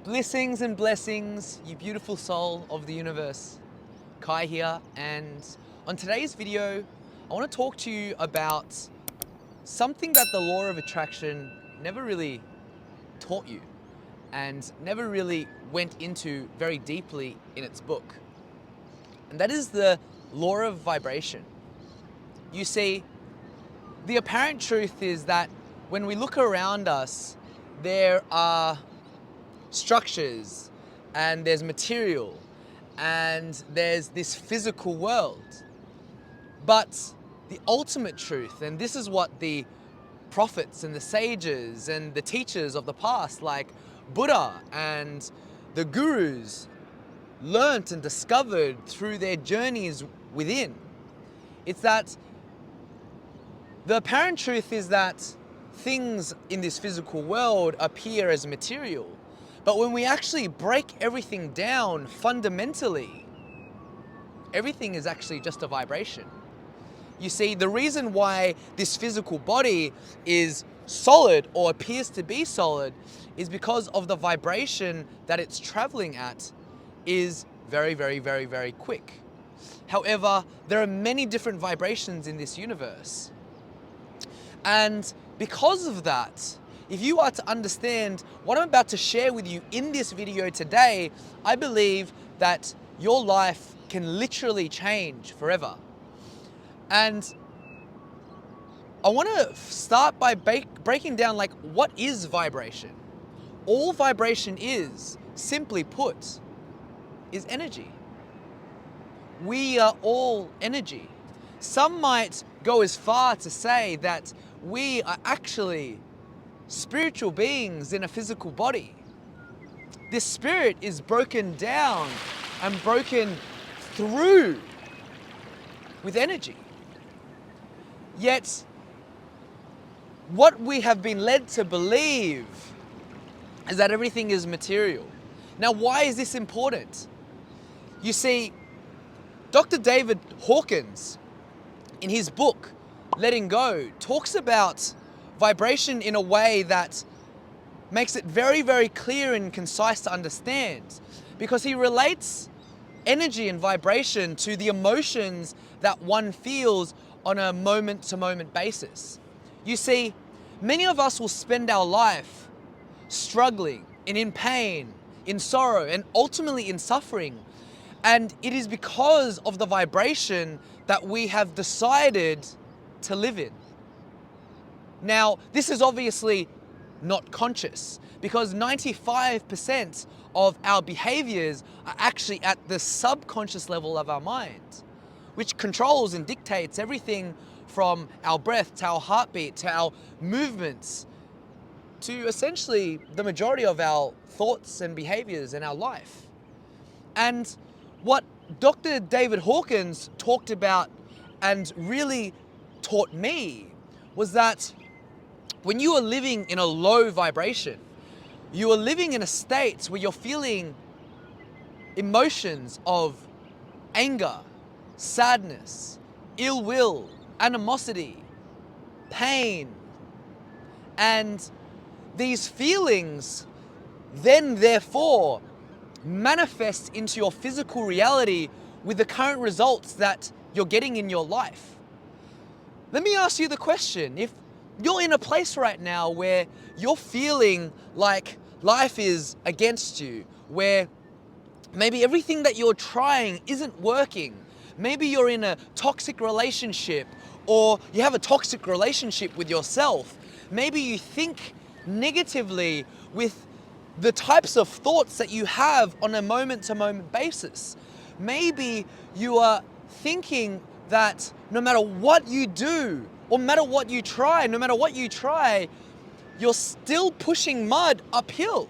Blessings and blessings, you beautiful soul of the universe. Kai here, and on today's video, I want to talk to you about something that the law of attraction never really taught you and never really went into very deeply in its book. And that is the law of vibration. You see, the apparent truth is that when we look around us, there are structures and there's material and there's this physical world. But the ultimate truth, and this is what the prophets and the sages and the teachers of the past like Buddha and the gurus learnt and discovered through their journeys within, it's that the apparent truth is that things in this physical world appear as material. But when we actually break everything down fundamentally, everything is actually just a vibration. You see, the reason why this physical body is solid or appears to be solid is because of the vibration that it's traveling at is very, very, very, very quick. However, there are many different vibrations in this universe. And because of that, if you are to understand what I'm about to share with you in this video today, I believe that your life can literally change forever. And I want to start by breaking down like what is vibration? All vibration is, simply put, is energy. We are all energy. Some might go as far to say that we are actually spiritual beings in a physical body. This spirit is broken down and broken through with energy. Yet, what we have been led to believe is that everything is material. Now, why is this important? You see, Dr. David Hawkins, in his book, Letting Go, talks about vibration in a way that makes it very, very clear and concise to understand, because he relates energy and vibration to the emotions that one feels on a moment-to-moment basis. You see, many of us will spend our life struggling and in pain, in sorrow, and ultimately in suffering. And it is because of the vibration that we have decided to live in. Now, this is obviously not conscious because 95% of our behaviors are actually at the subconscious level of our mind, which controls and dictates everything from our breath to our heartbeat to our movements to essentially the majority of our thoughts and behaviors in our life. And what Dr. David Hawkins talked about and really taught me was that when you are living in a low vibration, you are living in a state where you're feeling emotions of anger, sadness, ill will, animosity, pain. And these feelings then therefore manifest into your physical reality with the current results that you're getting in your life. Let me ask you the question. If you're in a place right now where you're feeling like life is against you, where maybe everything that you're trying isn't working, maybe you're in a toxic relationship or you have a toxic relationship with yourself, maybe you think negatively with the types of thoughts that you have on a moment-to-moment basis. Maybe you are thinking that no matter what you do, or no matter what you try, you're still pushing mud uphill.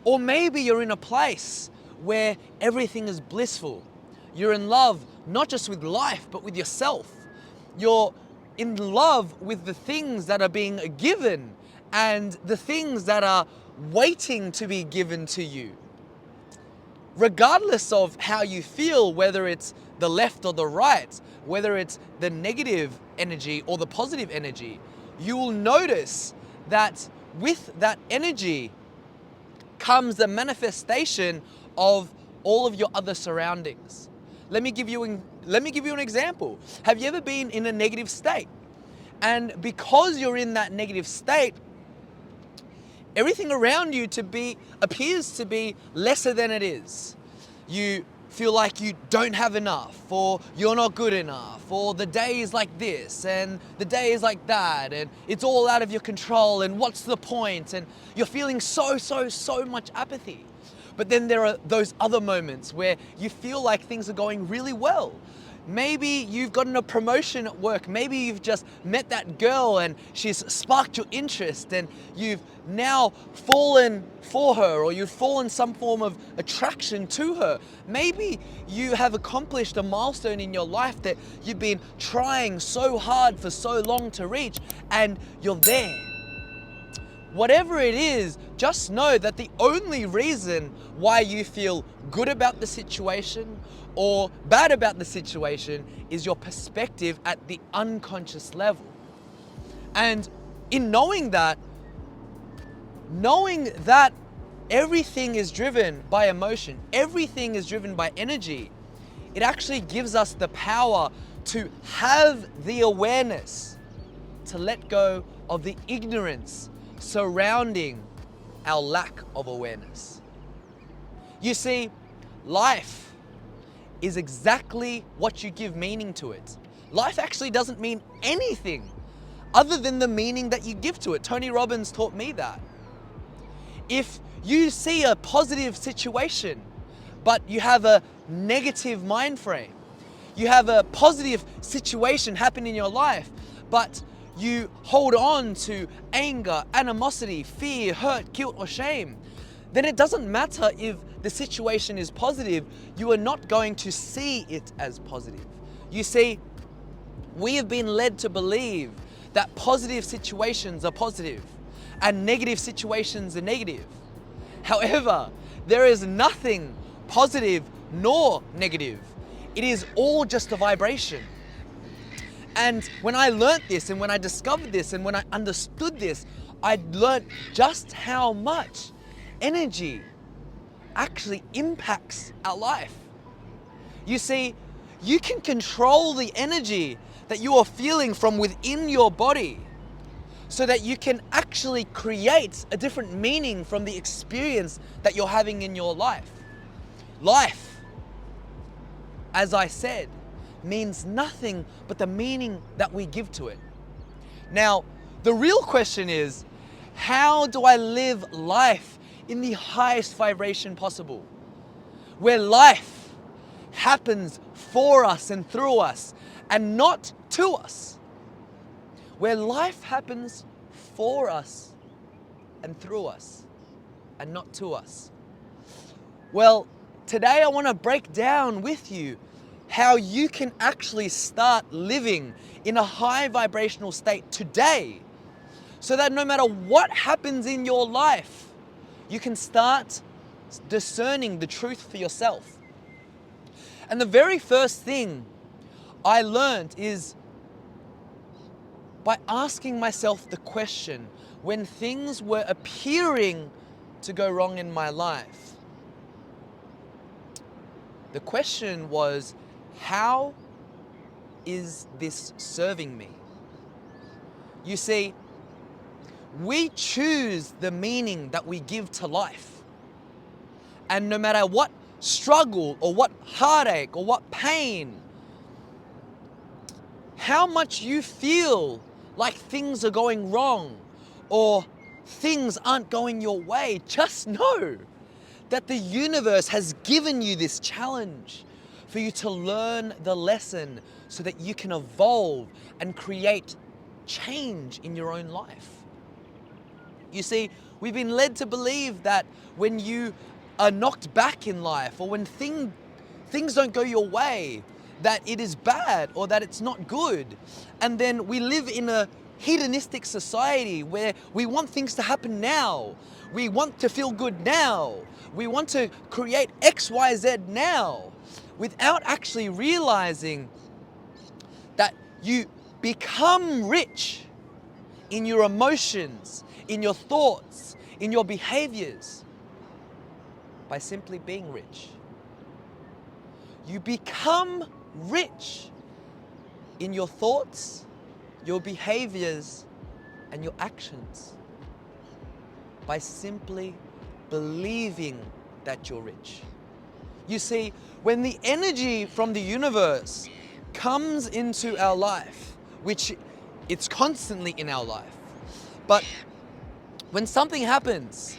Or maybe you're in a place where everything is blissful. You're in love, not just with life, but with yourself. You're in love with the things that are being given and the things that are waiting to be given to you. Regardless of how you feel, whether it's the left or the right, whether it's the negative energy or the positive energy, you will notice that with that energy becomes the manifestation of all of your other surroundings. Let me give you an example. Have you ever been in a negative state? And because you're in that negative state, everything around you appears to be lesser than it is. You feel like you don't have enough, or you're not good enough, or the day is like this and the day is like that, and it's all out of your control, and what's the point? And you're feeling so much apathy. But then there are those other moments where you feel like things are going really well. Maybe you've gotten a promotion at work. Maybe you've just met that girl and she's sparked your interest, and you've now fallen for her, or you've fallen some form of attraction to her. Maybe you have accomplished a milestone in your life that you've been trying so hard for so long to reach, and you're there. Whatever it is, just know that the only reason why you feel good about the situation or bad about the situation is your perspective at the unconscious level. And in knowing that everything is driven by emotion, everything is driven by energy, it actually gives us the power to have the awareness to let go of the ignorance surrounding our lack of awareness. You see, life is exactly what you give meaning to it. Life actually doesn't mean anything other than the meaning that you give to it. Tony Robbins taught me that. If you see a positive situation, but you have a negative mind frame, you have a positive situation happen in your life, but you hold on to anger, animosity, fear, hurt, guilt, or shame, then it doesn't matter if the situation is positive, you are not going to see it as positive. You see, we have been led to believe that positive situations are positive and negative situations are negative. However, there is nothing positive nor negative. It is all just a vibration. And when I learnt this, and when I discovered this, and when I understood this, I learnt just how much energy actually impacts our life. You see, you can control the energy that you are feeling from within your body so that you can actually create a different meaning from the experience that you're having in your life. Life, as I said, means nothing but the meaning that we give to it. Now, the real question is, how do I live life in the highest vibration possible? Where life happens for us and through us and not to us. Where life happens for us and through us and not to us. Well, today I want to break down with you how you can actually start living in a high vibrational state today, so that no matter what happens in your life, you can start discerning the truth for yourself. And the very first thing I learned is by asking myself the question, when things were appearing to go wrong in my life, the question was, how is this serving me? You see, we choose the meaning that we give to life. And no matter what struggle or what heartache or what pain, how much you feel like things are going wrong or things aren't going your way, just know that the universe has given you this challenge for you to learn the lesson so that you can evolve and create change in your own life. You see, we've been led to believe that when you are knocked back in life, or when things don't go your way, that it is bad or that it's not good. And then we live in a hedonistic society where we want things to happen now. We want to feel good now. We want to create X, Y, Z now, without actually realizing that you become rich in your emotions, in your thoughts, in your behaviors, by simply being rich. You become rich in your thoughts, your behaviors, and your actions by simply believing that you're rich. You see, when the energy from the universe comes into our life, which it's constantly in our life, but when something happens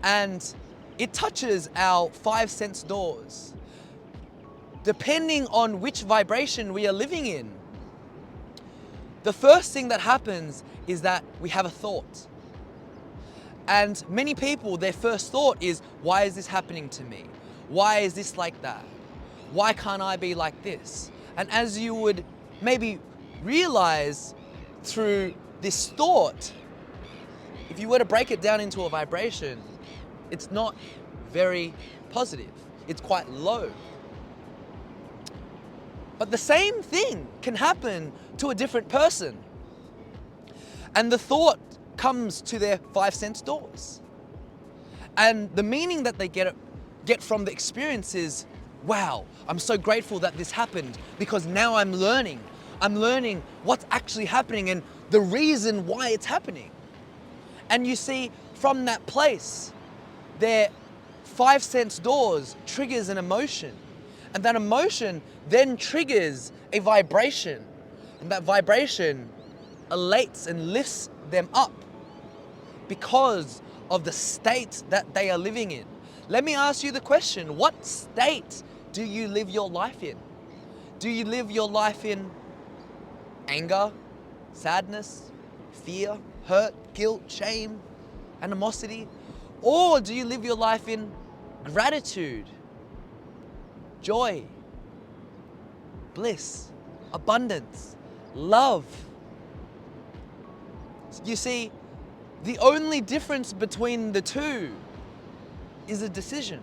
and it touches our 5 sense doors, depending on which vibration we are living in, the first thing that happens is that we have a thought. And many people, their first thought is, why is this happening to me? Why is this like that? Why can't I be like this? And as you would maybe realize through this thought, if you were to break it down into a vibration, it's not very positive. It's quite low. But the same thing can happen to a different person. And the thought comes to their 5 sense doors. And the meaning that they get from the experience is, wow, I'm so grateful that this happened because now I'm learning. I'm learning what's actually happening and the reason why it's happening. And you see, from that place, their 5 sense doors triggers an emotion. And that emotion then triggers a vibration. And that vibration elates and lifts them up because of the state that they are living in. Let me ask you the question, what state do you live your life in? Do you live your life in anger, sadness, fear, hurt, guilt, shame, animosity? Or do you live your life in gratitude, joy, bliss, abundance, love? You see, the only difference between the two is a decision.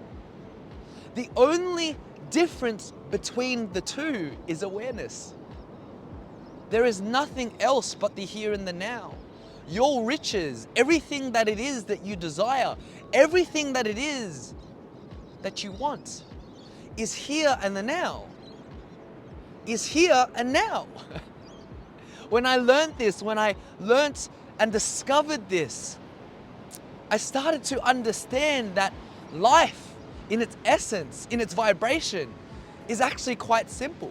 The only difference between the two is awareness. There is nothing else but the here and the now. Your riches, everything that it is that you desire, everything that it is that you want is here and the now. Is here and now. When I learned this, when I learnt and discovered this, I started to understand that life in its essence, in its vibration, is actually quite simple.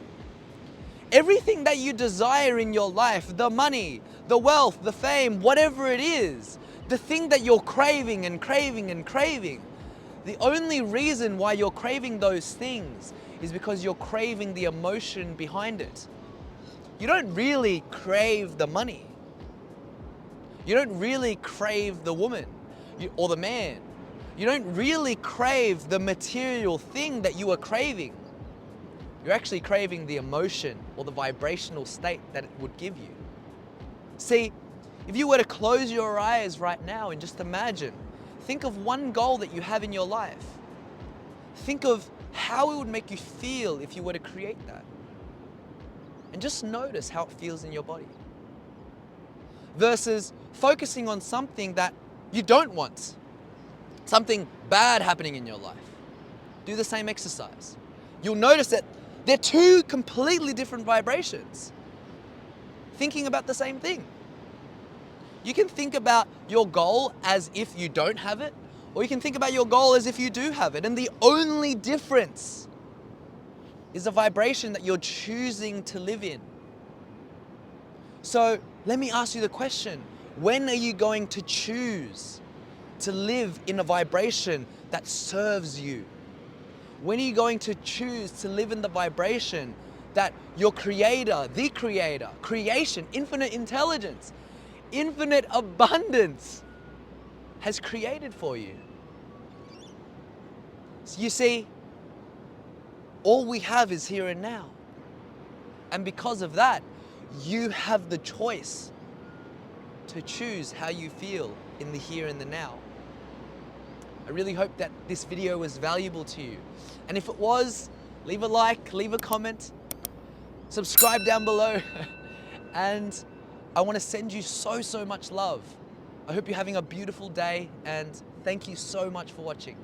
Everything that you desire in your life, the money, the wealth, the fame, whatever it is, the thing that you're craving and craving and craving, the only reason why you're craving those things is because you're craving the emotion behind it. You don't really crave the money. You don't really crave the woman or the man. You don't really crave the material thing that you are craving. You're actually craving the emotion or the vibrational state that it would give you. See, if you were to close your eyes right now and just imagine, think of one goal that you have in your life. Think of how it would make you feel if you were to create that. And just notice how it feels in your body. Versus focusing on something that you don't want. Something bad happening in your life. Do the same exercise. You'll notice that they're two completely different vibrations. Thinking about the same thing. You can think about your goal as if you don't have it, or you can think about your goal as if you do have it. And the only difference is the vibration that you're choosing to live in. So let me ask you the question, when are you going to choose to live in a vibration that serves you? When are you going to choose to live in the vibration that your creator, the creator, creation, infinite intelligence, infinite abundance has created for you? So you see, all we have is here and now. And because of that, you have the choice to choose how you feel in the here and the now. I really hope that this video was valuable to you. And if it was, leave a like, leave a comment, subscribe down below. And I want to send you so much love. I hope you're having a beautiful day, and thank you so much for watching.